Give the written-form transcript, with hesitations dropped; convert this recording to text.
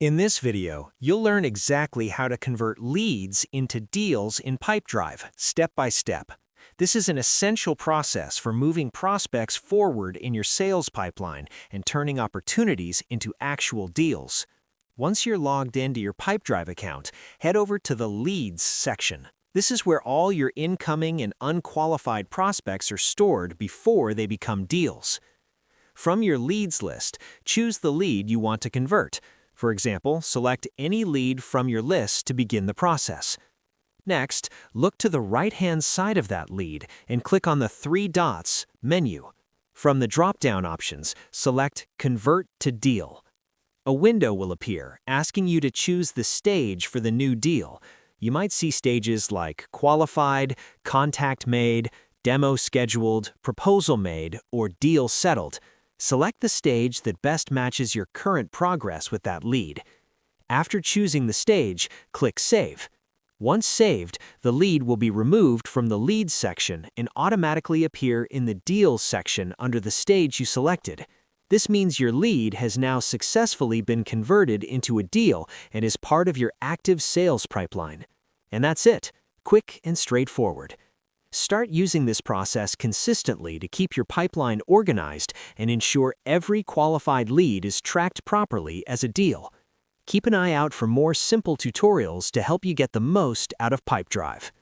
In this video, you'll learn exactly how to convert leads into deals in Pipedrive, step by step. This is an essential process for moving prospects forward in your sales pipeline and turning opportunities into actual deals. Once you're logged into your Pipedrive account, head over to the Leads section. This is where all your incoming and unqualified prospects are stored before they become deals. From your leads list, choose the lead you want to convert. For example, select any lead from your list to begin the process. Next, look to the right-hand side of that lead and click on the three dots menu. From the drop-down options, select Convert to Deal. A window will appear asking you to choose the stage for the new deal. You might see stages like Qualified, Contact Made, Demo Scheduled, Proposal Made, or Deal Settled. Select the stage that best matches your current progress with that lead. After choosing the stage, click Save. Once saved, the lead will be removed from the Leads section and automatically appear in the Deals section under the stage you selected. This means your lead has now successfully been converted into a deal and is part of your active sales pipeline. And that's it. Quick and straightforward. Start using this process consistently to keep your pipeline organized and ensure every qualified lead is tracked properly as a deal. Keep an eye out for more simple tutorials to help you get the most out of Pipedrive.